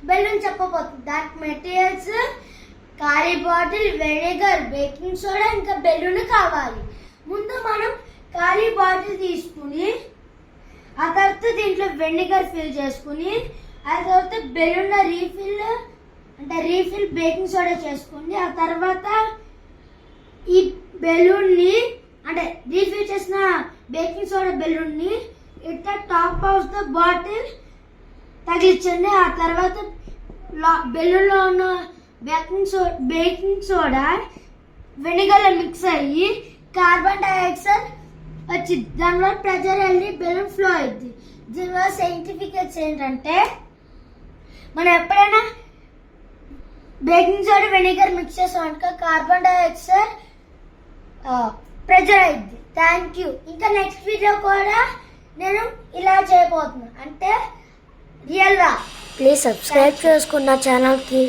Balloon చెప్పబోతుంది. దానికి materials ఖాళీ bottle, vinegar, baking soda, ఇంకా బెలూన్ కావాలి. ముందు మనం ఖాళీ బాటిల్ తీసుకుని ఆ తర్వాత దీంట్లో వెనిగర్ ఫిల్ చేసుకుని ఆ తర్వాత బెలూన్ రీఫిల్ బేకింగ్ సోడా చేసుకుని ఆ తర్వాత ఈ బెలూన్ ని అంటే రీఫిల్ చేసిన బేకింగ్ సోడా బెలూన్ ని ఇట్లా టాప్ ఆఫ్ ద బాటిల్ తగిలించండి. ఆ తర్వాత బెలూన్ లో ఉన్న బేకింగ్ సోడా వెనిగర్ లో మిక్స్ అయ్యి కార్బన్ డైఆక్సైడ్ వచ్చి దానివల్ల ప్రెజర్ వెళ్ళి బెలూన్ ఫ్లో అయింది. దీనివల్ల సైంటిఫిక్ ఏంటంటే మనం ఎప్పుడైనా బేకింగ్ సోడా వెనిగర్ మిక్స్ చేసామనుకో కార్బన్ డైఆక్సైడ్ ప్రెజర్ అయింది. Thank you. ఇంకా నెక్స్ట్ వీడియో కూడా నేను ఇలా చేయబోతున్నాను, అంటే రియల్ గా. ప్లీజ్ సబ్స్క్రైబ్ చేసుకున్న ఛానల్ కి.